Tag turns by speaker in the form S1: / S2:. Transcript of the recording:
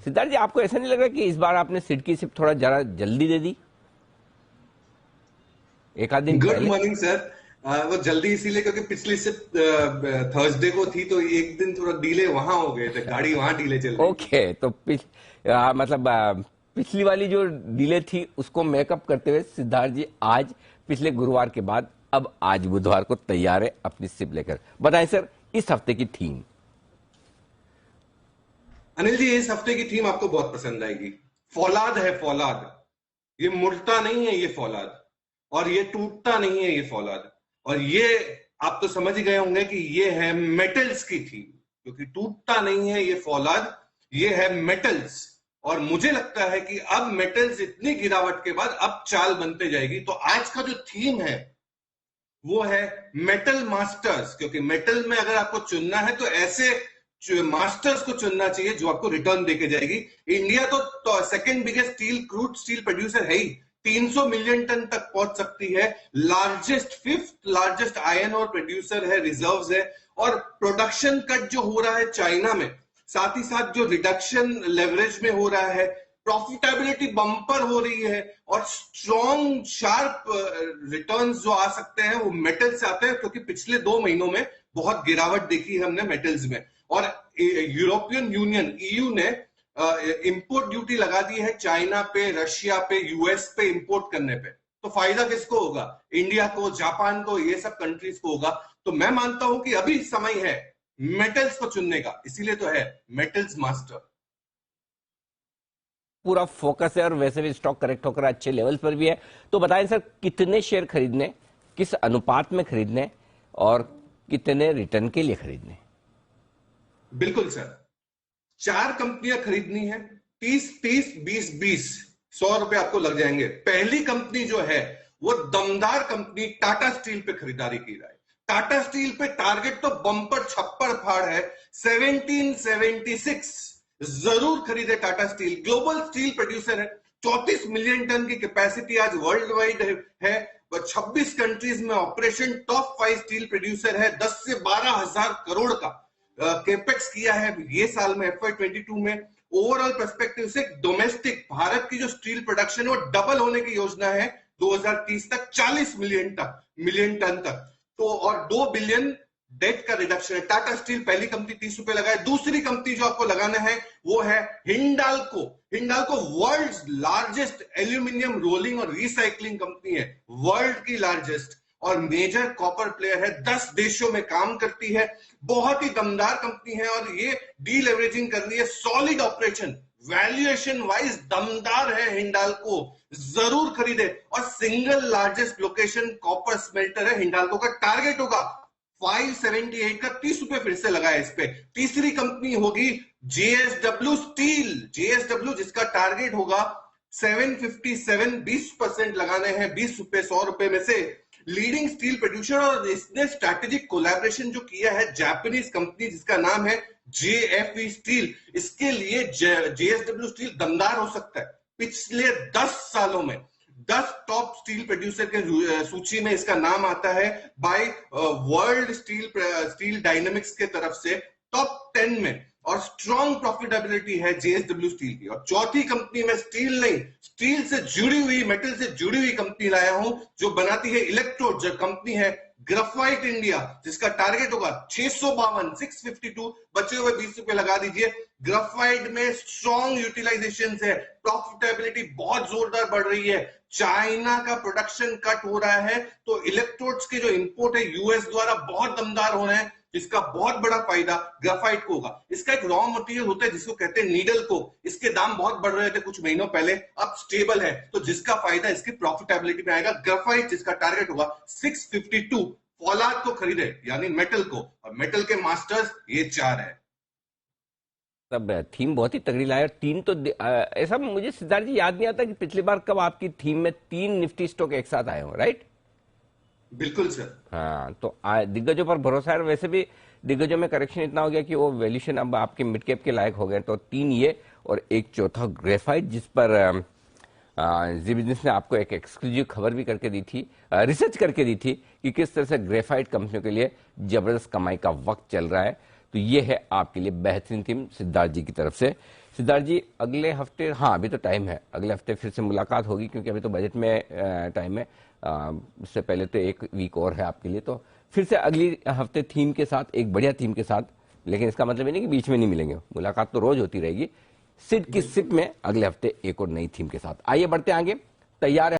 S1: सिद्धार्थ जी, आपको ऐसा नहीं लग रहा कि इस बार आपने सिडकी सिर्फ थोड़ा जरा जल्दी दे दी, एक आध दिन
S2: गुड
S1: पहले?
S2: Morning sir. वो जल्दी इसीलिए क्योंकि पिछली सिप थर्सडे को थी, तो एक दिन थोड़ा डीले वहां हो गए थे, गाड़ी वहां डीले चल रही थी।
S1: ओके, तो मतलब पिछली वाली जो डिले थी उसको मेकअप करते हुए सिद्धार्थ जी आज पिछले गुरुवार के बाद अब आज बुधवार को तैयार है अपनी सिप लेकर। बताएं सर, इस हफ्ते की थीम।
S2: अनिल जी, इस हफ्ते की थीम आपको बहुत पसंद आएगी। फौलाद है, फौलाद। ये मुड़ता नहीं है ये फौलाद, और ये टूटता नहीं है ये फौलाद। और ये आप तो समझ ही गए होंगे कि ये है मेटल्स की थीम, क्योंकि टूटता नहीं है ये फौलाद, ये है मेटल्स। और मुझे लगता है कि अब मेटल्स इतनी गिरावट के बाद अब चाल बनते जाएगी। तो आज का जो थीम है वो है मेटल मास्टर्स, क्योंकि मेटल में अगर आपको चुनना है तो ऐसे मास्टर्स को चुनना चाहिए जो आपको रिटर्न देके जाएगी। इंडिया तो second biggest crude steel producer है ही, 300 मिलियन टन तक पहुंच सकती है। लार्जेस्ट, फिफ्थ लार्जेस्ट आयरन और प्रोड्यूसर है, रिजर्व्स है। और प्रोडक्शन कट जो हो रहा है चाइना में, साथ ही साथ जो रिडक्शन लेवरेज में हो रहा है, प्रॉफिटेबिलिटी बम्पर हो रही है, और स्ट्रॉन्ग शार्प रिटर्न्स जो आ सकते हैं वो मेटल से आते हैं, क्योंकि पिछले 2 महीनों में बहुत गिरावट देखी है हमने मेटल्स में। और यूरोपियन यूनियन ईयू ने इंपोर्ट ड्यूटी लगा दी है चाइना पे, रशिया पे, यूएस पे इंपोर्ट करने पे। तो फायदा किसको होगा? इंडिया को, जापान को, ये सब कंट्रीज को होगा। तो मैं मानता हूं कि अभी समय है मेटल्स को चुनने का, इसीलिए तो है मेटल्स मास्टर।
S1: पूरा फोकस है और वैसे भी स्टॉक करेक्ट होकर अच्छे लेवल पर भी है। तो बताएं सर, कितने शेयर खरीदने, किस अनुपात में खरीदने और कितने रिटर्न के लिए खरीदने?
S2: बिल्कुल सर, 4 कंपनियां खरीदनी है। 30-30, 20-20, 100 रुपए आपको लग जाएंगे। पहली कंपनी जो है वो दमदार कंपनी टाटा स्टील पे खरीदारी की जाए। टाटा स्टील पे टारगेट तो बम्पर छप्पर फाड़ है, 1776। जरूर खरीदे Tata steel. Global steel producer है, 34 मिलियन टन की कैपेसिटी आज वर्ल्ड वाइड है। 26 कंट्रीज में ऑपरेशन, टॉप 5 स्टील प्रोड्यूसर है। 10 से 12 हजार करोड़ का केपेक्स किया है ये साल में, FY22 में। ओवरऑल पर्सपेक्टिव से डोमेस्टिक भारत की जो स्टील प्रोडक्शन है वो डबल होने की योजना है 2030 तक, 40 मिलियन टन तक। तो और 2 बिलियन डेट का रिडक्शन है। टाटा स्टील पहली कंपनी 30 रुपए लगाए। दूसरी कंपनी जो आपको लगाना है वो है Hindalco. Hindalco world largest aluminium rolling और रिसाइकलिंग कंपनी है, वर्ल्ड की लार्जेस्ट, और मेजर कॉपर प्लेयर है, 10 देशों में काम करती है। बहुत ही दमदार कंपनी है और ये डीलेवरेजिंग कर रही है, सॉलिड ऑपरेशन, वैल्यूएशन वाइज दमदार है हिंडाल्को, जरूर खरीदे। और single largest location copper smelter है हिंडाल्को का। टारगेट होगा 578 का, 30 रुपए फिर से लगाया इस पे। तीसरी कंपनी होगी जेएसडब्ल्यू स्टील, जेएसडब्ल्यू जिसका टारगेट होगा 757, 20% लगाने हैं, 20 रुपए 100 रुपए में से। लीडिंग स्टील प्रोड्यूसर, और इसने स्ट्रैटेजिक कोलैबोरेशन जो किया है जापानीज कंपनी जिसका नाम है जेएफई स्टील, इसके लिए जेएसडब्ल्यू स्टील दमदार हो सकता है। पिछले 10 सालों में 10 टॉप स्टील प्रोड्यूसर के सूची में इसका नाम आता है बाय वर्ल्ड स्टील डायनेमिक्स के तरफ से, टॉप 10 में। और स्ट्रॉन्ग प्रॉफिटेबिलिटी है जेएसडब्ल्यू स्टील की। और चौथी कंपनी में स्टील नहीं, स्टील से जुड़ी हुई, मेटल से जुड़ी हुई कंपनी लाया हूं जो बनाती है इलेक्ट्रोड, जो कंपनी है ग्राफाइट इंडिया, जिसका टारगेट होगा 652, 652, बचे हुए 20 रुपए लगा दीजिए। ग्राफाइट में स्ट्रॉन्ग यूटिलाइजेशन है, प्रॉफिटेबिलिटी बहुत जोरदार बढ़ रही है। चाइना का प्रोडक्शन कट हो रहा है, तो इलेक्ट्रोड्स के जो इंपोर्ट है यूएस द्वारा बहुत दमदार हो रहे हैं, जिसका बहुत बड़ा फायदा ग्राफाइट को होगा। इसका एक रॉ मटेरियल होता है जिसको कहते हैं नीडल को, इसके दाम बहुत बढ़ रहे थे कुछ महीनों पहले, अब स्टेबल है, तो जिसका फायदा इसकी प्रॉफिटेबिलिटी में आएगा। ग्राफाइट जिसका टारगेट होगा 652, फौलाद को खरीदे यानी मेटल को, और मेटल के मास्टर्स ये 4 है।
S1: तब थीम बहुत ही तगड़ी लाया। तीन तो ऐसा मुझे सिद्धार्थ जी याद नहीं आता कि पिछली बार कब आपकी थीम में 3 निफ्टी स्टॉक एक साथ आए हो, राइट?
S2: बिल्कुल सर।
S1: हाँ, तो दिग्गजों पर भरोसा है। वैसे भी दिग्गजों में करेक्शन इतना हो गया कि वो वैल्यूएशन अब आपके मिड कैप के लायक हो गए। तो 3 ये और एक चौथा ग्रेफाइट, जिस पर जी बिजनेस ने आपको एक एक्सक्लूसिव खबर भी करके दी थी, रिसर्च करके दी थी कि किस तरह से ग्रेफाइट कंपनियों के लिए जबरदस्त कमाई का वक्त चल रहा है। तो ये है आपके लिए बेहतरीन थीम सिद्धार्थ जी की तरफ से। सिद्धार्थ जी, अगले हफ्ते, हाँ अभी तो टाइम है, अगले हफ्ते फिर से मुलाकात होगी क्योंकि अभी तो बजट में टाइम है। इससे पहले तो एक वीक और है आपके लिए, तो फिर से अगली हफ्ते थीम के साथ, एक बढ़िया थीम के साथ। लेकिन इसका मतलब ये नहीं कि बीच में नहीं मिलेंगे, मुलाकात तो रोज होती रहेगी। सिट की सिप में अगले हफ्ते एक और नई थीम के साथ। आइए बढ़ते आगे, तैयार है।